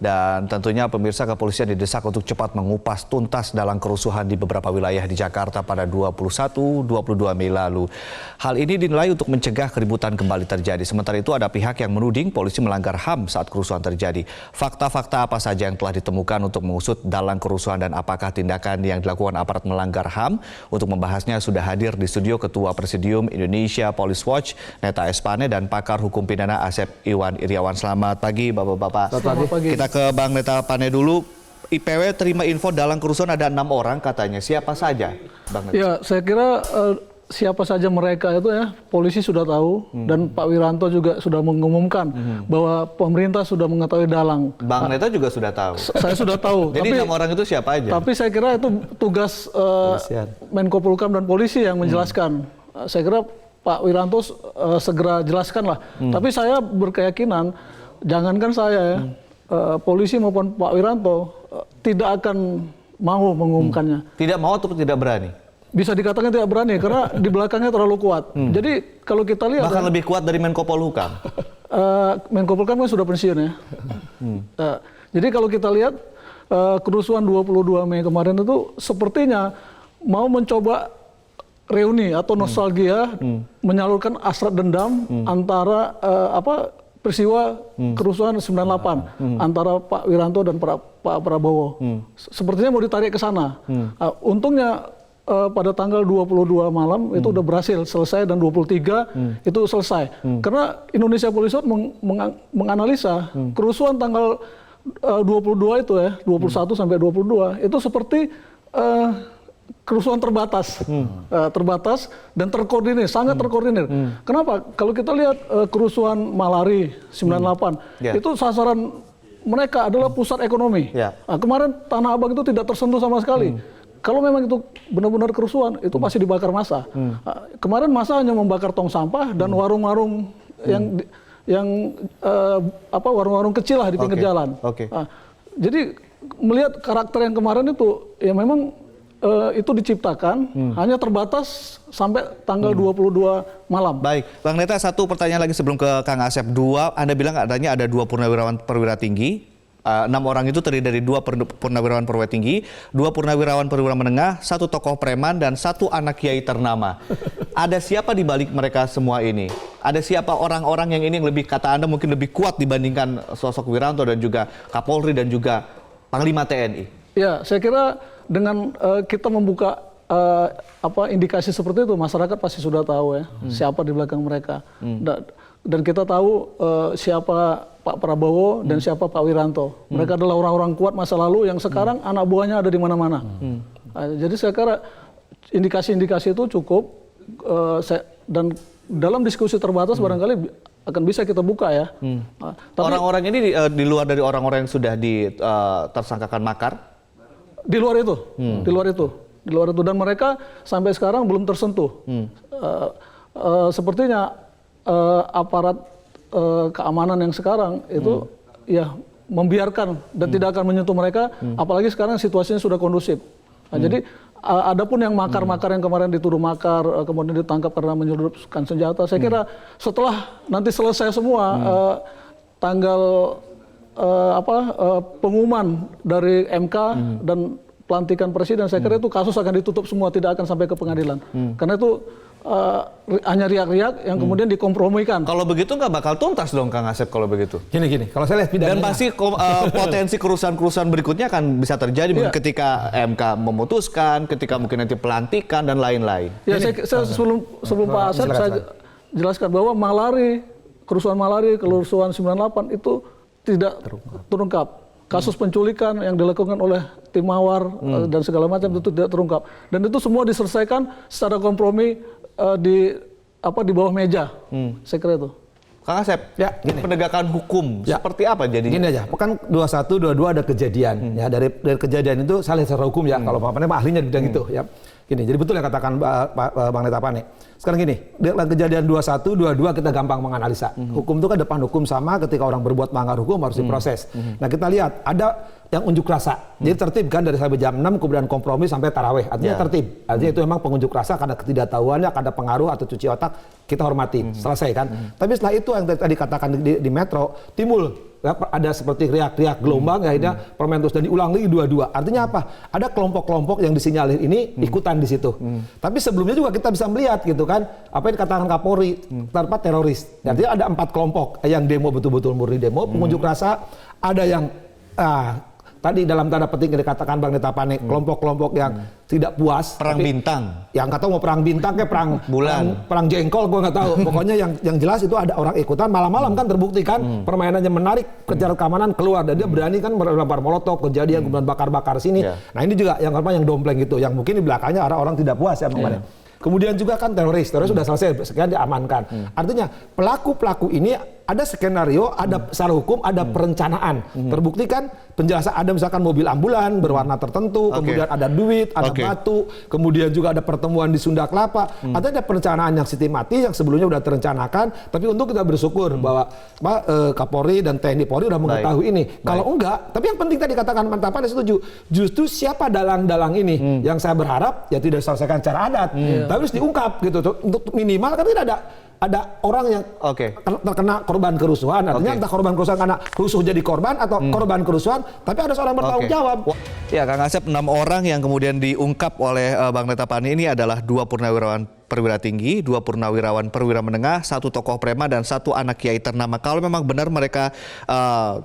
Dan tentunya pemirsa, kepolisian didesak untuk cepat mengupas tuntas dalam kerusuhan di beberapa wilayah di Jakarta pada 21-22 Mei lalu. Hal ini dinilai untuk mencegah keributan kembali terjadi. Sementara itu ada pihak yang menuding polisi melanggar HAM saat kerusuhan terjadi. Fakta-fakta apa saja yang telah ditemukan untuk mengusut dalam kerusuhan dan apakah tindakan yang dilakukan aparat melanggar HAM? Untuk membahasnya sudah hadir di studio Ketua Presidium Indonesia Police Watch, Neta Espane, dan pakar hukum pidana Asep Iwan Iriawan. Selamat pagi Bapak-Bapak. Selamat pagi. Kita ke Bang Neta Espane dulu. IPW terima info dalam kerusuhan ada 6 orang katanya. Siapa saja, Bang Neta? Ya, saya kira siapa saja mereka itu ya, polisi sudah tahu dan Pak Wiranto juga sudah mengumumkan bahwa pemerintah sudah mengetahui dalang. Bang Neta juga sudah tahu. Saya sudah tahu. Jadi 6 orang itu siapa aja? Tapi saya kira itu tugas Menko Polhukam dan polisi yang menjelaskan. Saya kira Pak Wiranto segera jelaskan lah. Tapi saya berkeyakinan, jangankan saya ya, polisi maupun Pak Wiranto tidak akan mau mengumumkannya. Tidak mau atau tidak berani? Bisa dikatakan tidak berani karena di belakangnya terlalu kuat. Jadi kalau kita lihat bahkan lebih kuat dari Menko Polhukam. Menko Polhukam kan sudah pensiun ya. Jadi kalau kita lihat kerusuhan 22 Mei kemarin itu sepertinya mau mencoba reuni atau nostalgia, menyalurkan hasrat dendam antara peristiwa kerusuhan 98 antara Pak Wiranto dan Pak Prabowo. Sepertinya mau ditarik ke sana. Untungnya pada tanggal 22 malam itu udah berhasil selesai dan 23 itu selesai. Karena Indonesia Police Watch menganalisa kerusuhan tanggal 22 itu ya, 21 sampai 22 itu seperti kerusuhan terbatas, terbatas dan terkoordinir, sangat terkoordinir. Kenapa? Kalau kita lihat kerusuhan Malari 98, itu sasaran mereka adalah pusat ekonomi. Nah, kemarin Tanah Abang itu tidak tersentuh sama sekali. Kalau memang itu benar-benar kerusuhan, itu pasti dibakar massa. Kemarin massa hanya membakar tong sampah dan warung-warung warung-warung kecil lah di pinggir jalan. Nah, jadi melihat karakter yang kemarin itu, ya memang itu diciptakan hanya terbatas sampai tanggal 22 malam. Baik, Bang Neta, satu pertanyaan lagi sebelum ke Kang Asep. Anda bilang adanya ada 2 purnawirawan perwira tinggi, 6 orang itu terdiri dari 2 purnawirawan perwira tinggi, 2 purnawirawan perwira menengah, 1 tokoh preman, dan 1 anak kiai ternama. Ada siapa di balik mereka semua ini? Ada siapa orang-orang yang ini yang lebih, kata Anda, mungkin lebih kuat dibandingkan sosok Wiranto dan juga Kapolri dan juga Panglima TNI? Ya, saya kira dengan kita membuka indikasi seperti itu, masyarakat pasti sudah tahu ya siapa di belakang mereka. Dan kita tahu siapa Pak Prabowo dan siapa Pak Wiranto. Mereka adalah orang-orang kuat masa lalu yang sekarang anak buahnya ada di mana-mana. Jadi saya kira indikasi-indikasi itu cukup, dan dalam diskusi terbatas barangkali akan bisa kita buka ya. Orang-orang ini di luar dari orang-orang yang sudah tersangkakan makar? Di luar itu, di luar itu, dan mereka sampai sekarang belum tersentuh. Sepertinya aparat keamanan yang sekarang itu ya membiarkan dan tidak akan menyentuh mereka, apalagi sekarang situasinya sudah kondusif. Jadi adapun yang makar-makar yang kemarin dituduh makar, kemudian ditangkap karena menyelundupkan senjata, saya kira setelah nanti selesai semua, tanggal pengumuman dari MK dan pelantikan presiden, saya kira itu kasus akan ditutup semua, tidak akan sampai ke pengadilan. Karena itu hanya riak-riak yang kemudian dikompromikan. Kalau begitu nggak bakal tuntas dong Kang Asep kalau begitu. Gini, kalau saya lihat pidananya. Dan pasti potensi kerusuhan-kerusuhan berikutnya akan bisa terjadi mungkin ketika MK memutuskan, ketika mungkin nanti pelantikan dan lain-lain. Ya, saya sebelum Pak Asep saya jelaskan bahwa kerusuhan Malari, kerusuhan 98 itu tidak terungkap. Kasus penculikan yang dilakukan oleh tim Mawar dan segala macam itu tidak terungkap. Dan itu semua diselesaikan secara kompromi di bawah meja. Saya kira itu. Kang Asep, penegakan hukum seperti apa jadinya? Gini aja, kan 21, 22 ada kejadian. Ya, dari kejadian itu saya lihat secara hukum ya, kalau Pak Pane ahlinya di bidang itu ya. Gini, jadi betul yang katakan Bang Neta Pane. Sekarang gini, dalam kejadian 21, 22 kita gampang menganalisa. Hukum itu kan depan hukum sama, ketika orang berbuat melanggar hukum harus diproses. Nah, kita lihat ada yang unjuk rasa. Jadi tertib kan dari sampai jam 6 kemudian kompromi sampai tarawih. Artinya tertib. Artinya itu memang pengunjuk rasa karena ketidaktahuannya, ada pengaruh atau cuci otak, kita hormati. Selesai kan. Tapi setelah itu yang tadi katakan di Metro, timbul ya, ada seperti riak-riak gelombang, ya akhirnya permanen terus dan diulang lagi 2-2. Artinya apa? Ada kelompok-kelompok yang disinyalir ini ikutan di situ. Tapi sebelumnya juga kita bisa melihat gitu kan, apa yang dikatakan Kapolri tanpa teroris. Artinya ada 4 kelompok yang demo betul-betul murni demo, pengunjuk rasa, ada yang tadi dalam tanda petik yang dikatakan Bang Neta Pane, kelompok-kelompok yang tidak puas. Perang bintang. Yang nggak tahu mau perang bintang kayak perang bulan, perang jengkol, gue nggak tahu. Pokoknya yang jelas itu ada orang ikutan malam-malam kan terbukti kan permainannya menarik, kejar keamanan keluar dan dia berani kan melempar molotov, kejadian kemudian bakar-bakar sini. Nah ini juga yang apa yang dompleng itu, yang mungkin di belakangnya ada orang tidak puas ya kemarin. Kemudian juga kan teroris sudah selesai, sekian diamankan. Artinya pelaku-pelaku ini ada skenario, ada secara hukum, ada perencanaan. Terbukti kan penjelasan ada misalkan mobil ambulan berwarna tertentu, kemudian ada duit, ada batu, kemudian juga ada pertemuan di Sunda Kelapa. Ada perencanaan yang sistematis yang sebelumnya sudah terencanakan, tapi untuk kita bersyukur bahwa Kapolri dan TNI Polri sudah mengetahui ini. Kalau enggak, tapi yang penting tadi katakan Mantapan setuju, justru siapa dalang-dalang ini yang saya berharap ya tidak diselesaikan secara adat, tapi harus diungkap gitu untuk minimal kan tidak ada orang yang terkena korban kerusuhan, artinya entah korban kerusuhan karena rusuh jadi korban atau korban kerusuhan, tapi ada seorang bertanggung jawab. Ya, Kang Asep, 6 orang yang kemudian diungkap oleh Bang Neta Pane ini adalah 2 purnawirawan perwira tinggi, 2 purnawirawan perwira menengah, 1 tokoh prema dan 1 anak kiai ternama. Kalau memang benar mereka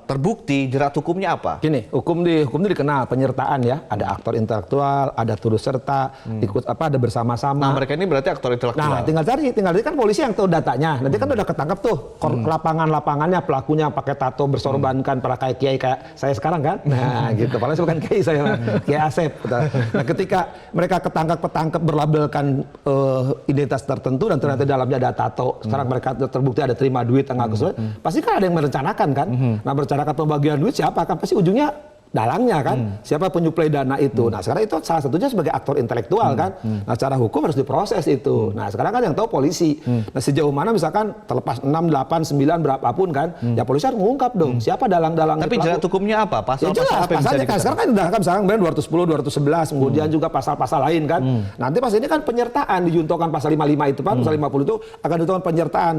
terbukti, jerat hukumnya apa? Gini, hukum itu dikenal penyertaan ya, ada aktor intelektual, ada turut serta, ikut ada bersama-sama. Nah, mereka ini berarti aktor intelektual. Nah, tinggal cari kan polisi yang tahu datanya. Nanti kan udah ketangkap tuh lapangannya pelakunya pakai tato bersorbankan para kiai kayak saya sekarang kan. Nah, gitu. Padahal bukan kiai saya, Kiai Asep. Nah, ketika mereka ketangkap berlabelkan identitas tertentu dan ternyata dalamnya ada tato. Sekarang mereka terbukti ada terima duit tanggal keseluruhan. Pasti kan ada yang merencanakan kan. Nah, merencanakan pembagian duit siapa kan pasti ujungnya dalangnya kan, siapa penyuplai dana itu. Nah sekarang itu salah satunya sebagai aktor intelektual kan. Nah secara hukum harus diproses itu. Nah sekarang kan yang tahu polisi. Nah sejauh mana misalkan terlepas 6, 8, 9 berapapun kan, ya polisi harus mengungkap dong siapa dalang-dalang. Tapi jerat hukumnya apa? Pasal-pasal apa yang pasalnya kan sekarang kan udah kan misalkan 210, 211, kemudian juga pasal-pasal lain kan. Nanti pas ini kan penyertaan dijuntokan pasal 55 itu Pak, pasal 50 itu akan dijuntokan penyertaan.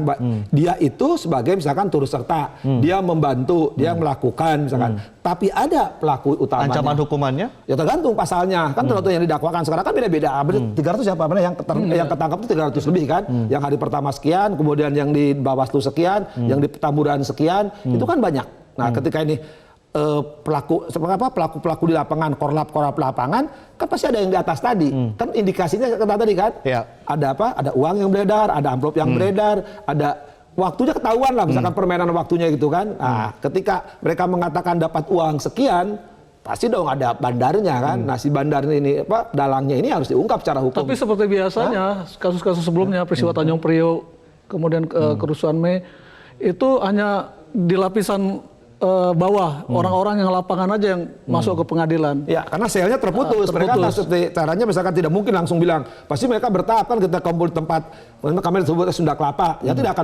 Dia itu sebagai misalkan turut serta, dia membantu, dia melakukan misalkan. Tapi ada pelaku utamanya. Ancaman hukumannya? Ya tergantung pasalnya. Kan tergantung yang didakwakan. Sekarang kan beda-beda. 300 siapa? Yang ketangkap itu 300 lebih kan. Yang hari pertama sekian, kemudian yang di Bawaslu sekian, yang di Petamburan sekian. Itu kan banyak. Nah ketika ini pelaku di lapangan, korlap lapangan, kan pasti ada yang di atas tadi. Kan indikasinya tadi kan. Ada apa? Ada uang yang beredar, ada amplop yang beredar, ada waktunya ketahuan lah, misalkan permainan waktunya gitu kan. Nah, ketika mereka mengatakan dapat uang sekian, pasti dong ada bandarnya kan. Nah, si bandar ini dalangnya ini harus diungkap secara hukum. Tapi seperti biasanya kasus-kasus sebelumnya, peristiwa Tanjung Priok, kemudian kerusuhan Mei, itu hanya di lapisan bawah, orang-orang yang lapangan aja yang masuk ke pengadilan. Ya, karena selnya terputus. Mereka caranya misalkan tidak mungkin langsung bilang, pasti mereka bertahap kan kita kumpul di tempat, kami disebut Sunda Kelapa, ya tidak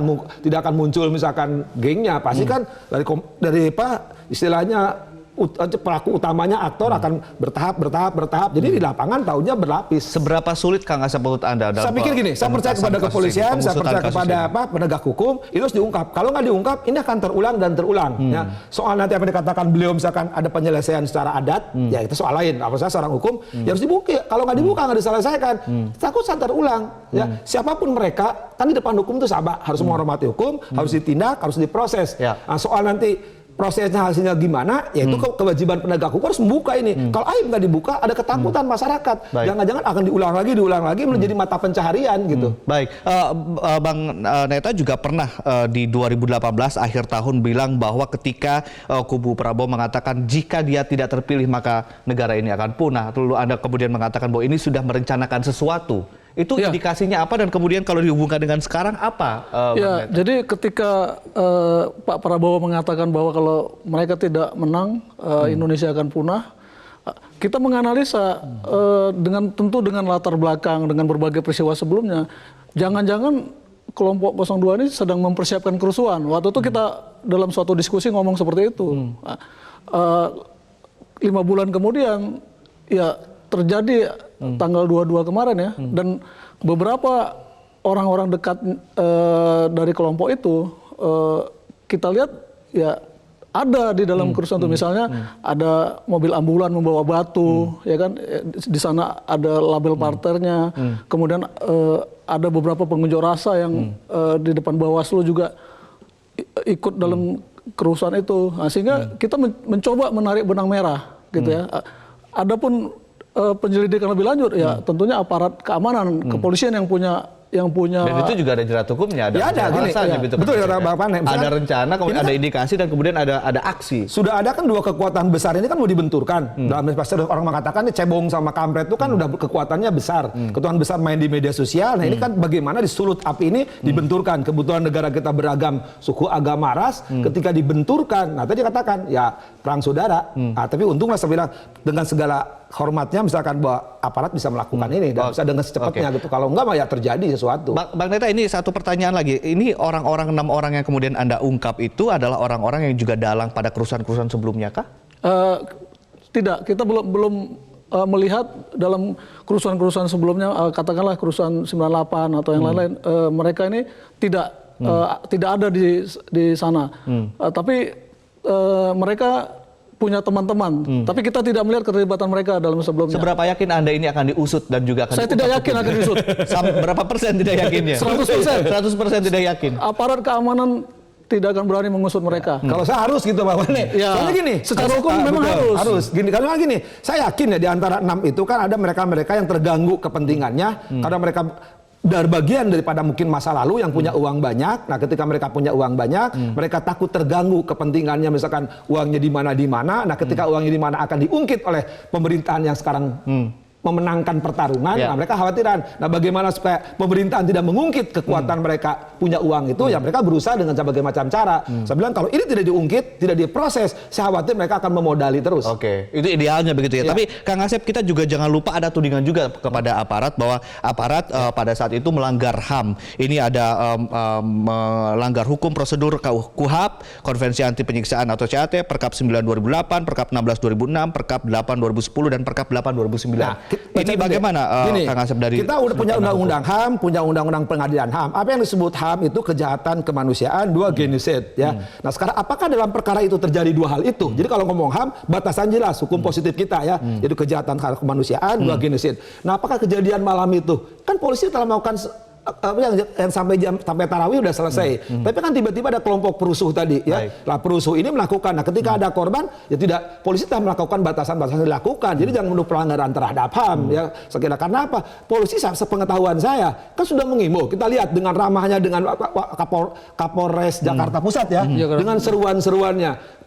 akan muncul misalkan gengnya, pasti kan dari istilahnya pelaku utamanya aktor akan bertahap. Jadi di lapangan tahunya berlapis. Seberapa sulit Kang Asep menurut Anda? Saya pikir gini, saya percaya kepada kepolisian, saya percaya kepada penegak hukum, itu harus diungkap. Kalau nggak diungkap, ini akan terulang dan terulang. Ya. Soal nanti apa yang dikatakan beliau misalkan ada penyelesaian secara adat, ya itu soal lain. Apa saya seorang hukum, ya harus dibuka. Kalau nggak dibuka, nggak diselesaikan, takut terulang. Ya. Siapapun mereka, kan di depan hukum itu sama, harus menghormati hukum, harus ditindak, harus diproses. Nah, soal nanti prosesnya hasilnya gimana, yaitu kewajiban penegak hukum harus membuka ini. Kalau aib nggak dibuka, ada ketakutan masyarakat. Jangan-jangan akan diulang lagi menjadi mata pencaharian gitu. Baik, Bang Neta juga pernah di 2018 akhir tahun bilang bahwa ketika kubu Prabowo mengatakan jika dia tidak terpilih maka negara ini akan punah. Lalu Anda kemudian mengatakan bahwa ini sudah merencanakan sesuatu. Itu indikasinya apa dan kemudian kalau dihubungkan dengan sekarang apa? Jadi ketika Pak Prabowo mengatakan bahwa kalau mereka tidak menang Indonesia akan punah, kita menganalisa tentu dengan latar belakang dengan berbagai peristiwa sebelumnya, jangan-jangan kelompok 02 ini sedang mempersiapkan kerusuhan. Waktu itu kita dalam suatu diskusi ngomong seperti itu. 5 bulan kemudian ya terjadi tanggal 22 kemarin ya, dan beberapa orang-orang dekat dari kelompok itu kita lihat ya ada di dalam kerusuhan itu. Misalnya ada mobil ambulan membawa batu, ya kan? Di sana ada label parternya. Kemudian ada beberapa pengunjuk rasa yang di depan Bawaslu juga ikut dalam kerusuhan itu. Nah, sehingga kita mencoba menarik benang merah, gitu ya. Adapun penyelidikan lebih lanjut, ya tentunya aparat keamanan, kepolisian yang punya dan itu juga ada jerat hukumnya, ada ya ada gini, gitu, betul kata Bang Pane. Ada rencana, kemudian ada indikasi, dan kemudian ada aksi. Sudah ada kan dua kekuatan besar ini kan mau dibenturkan. Dalam pasti orang mengatakan ini cebong sama kampret itu kan udah kekuatannya besar. Kekuatan besar main di media sosial. Nah ini kan bagaimana disulut api ini dibenturkan. Kebutuhan negara kita beragam suku, agama, ras. Ketika dibenturkan, nah tadi katakan ya perang saudara. Nah, tapi untunglah saya bilang dengan segala hormatnya misalkan bahwa aparat bisa melakukan ini dan bisa dengan secepatnya gitu. Kalau enggak mah ya terjadi sesuatu. Bang Neta, ini satu pertanyaan lagi. Ini orang-orang 6 orang yang kemudian Anda ungkap itu adalah orang-orang yang juga dalang pada kerusuhan-kerusuhan sebelumnya kah? Tidak, kita belum melihat dalam kerusuhan-kerusuhan sebelumnya, katakanlah kerusuhan 98 atau yang lain-lain, mereka ini tidak ada di sana. Tapi mereka punya teman-teman, tapi kita tidak melihat keterlibatan mereka dalam sebelumnya. Seberapa yakin Anda ini akan diusut dan juga akan Saya tidak yakin akan diusut. Berapa persen tidak yakinnya? 100%. 100% tidak yakin. Aparat keamanan tidak akan berani mengusut mereka. Kalau saya harus gitu Bang Pane. Ya, soalnya gini, secara hukum memang betul, harus. Gini, karena gini, saya yakin ya di antara 6 itu kan ada mereka-mereka yang terganggu kepentingannya karena mereka dari bagian daripada mungkin masa lalu yang punya uang banyak. Nah, ketika mereka punya uang banyak, mereka takut terganggu kepentingannya, misalkan uangnya di mana. Nah, ketika uangnya di mana akan diungkit oleh pemerintahan yang sekarang memenangkan pertarungan, nah mereka khawatiran. Nah, bagaimana supaya pemerintahan tidak mengungkit kekuatan mereka punya uang itu, ya mereka berusaha dengan berbagai macam cara. Saya bilang kalau ini tidak diungkit, tidak diproses, saya khawatir mereka akan memodali terus. Oke, itu idealnya begitu ya. Tapi Kang Asep, kita juga jangan lupa ada tudingan juga kepada aparat bahwa aparat pada saat itu melanggar HAM. Ini ada melanggar hukum prosedur KUHP, Konvensi Anti Penyiksaan atau CAT, Perkap 9 2008, Perkap 16 2006, Perkap 8 2010 dan Perkap 8 2009. Nah, ini bagaimana Kang Asep dari kita udah punya undang-undang HAM, punya undang-undang pengadilan HAM. Apa yang disebut HAM itu kejahatan kemanusiaan, 2 genosida ya. Nah, sekarang apakah dalam perkara itu terjadi 2 hal itu? Jadi kalau ngomong HAM, batasan jelas hukum positif kita ya. Jadi kejahatan kemanusiaan, 2 genosida. Nah, apakah kejadian malam itu? Kan polisi telah melakukan yang sampai tarawih udah selesai. Tapi kan tiba-tiba ada kelompok perusuh tadi ya. Lah perusuh ini melakukan. Nah, ketika ada korban ya tidak, polisi telah melakukan batasan-batasan dilakukan. Jadi jangan menuduh pelanggaran terhadap HAM ya. Sekira karena apa? Polisi sepengetahuan saya kan sudah mengimbau. Kita lihat dengan ramahnya dengan Kapolres Jakarta Pusat ya. Dengan seruan-seruannya.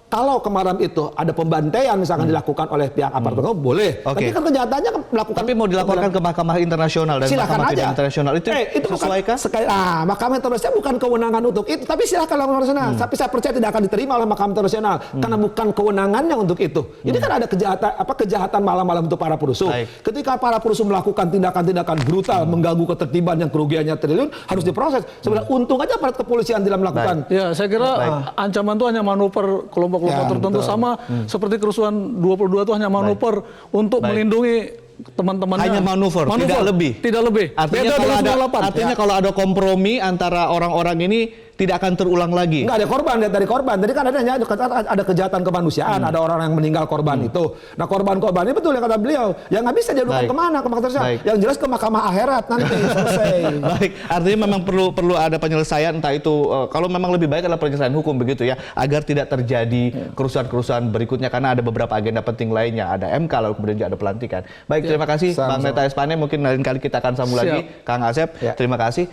Kalau kemarin itu ada pembantaian misalkan dilakukan oleh pihak aparat penegak boleh. Tapi kan kejahatannya melakukan. Tapi mau dilaporkan ke Mahkamah Internasional dan silakan Mahkamah aja. Internasional itu sesuai kah? Mahkamah Internasional bukan kewenangan untuk itu. Tapi silakan Mahkamah Internasional. Tapi saya percaya tidak akan diterima oleh Mahkamah Internasional karena bukan kewenangannya untuk itu. Ini kan ada kejahatan malam-malam untuk para perusuh. Ketika para perusuh melakukan tindakan-tindakan brutal mengganggu ketertiban yang kerugiannya triliun harus diproses. Sebenarnya untung aja aparat kepolisian dalam melakukan. Ya, saya kira ancaman itu hanya manuver kelompok tertentu sama seperti kerusuhan 22 itu hanya manuver untuk melindungi teman-temannya. Hanya manuver, tidak lebih. Tidak lebih. Artinya kalau ada kompromi antara orang-orang ini tidak akan terulang lagi. Enggak ada korban, lihat dari korban. Tadi kan ada kejahatan kemanusiaan, ada orang yang meninggal korban itu. Nah, korban-korban ini betul yang kata beliau, ya nggak bisa diadukan kemana, ke Mahkamah Internasional. Yang jelas ke Mahkamah Akhirat nanti selesai. Baik, artinya memang perlu ada penyelesaian, entah itu kalau memang lebih baik adalah penyelesaian hukum begitu ya, agar tidak terjadi kerusuhan-kerusuhan berikutnya karena ada beberapa agenda penting lainnya, ada MK lalu kemudian juga ada pelantikan. Baik, terima kasih Bang Neta Espane, mungkin lain kali kita akan sambung lagi. Kang Asep, terima kasih.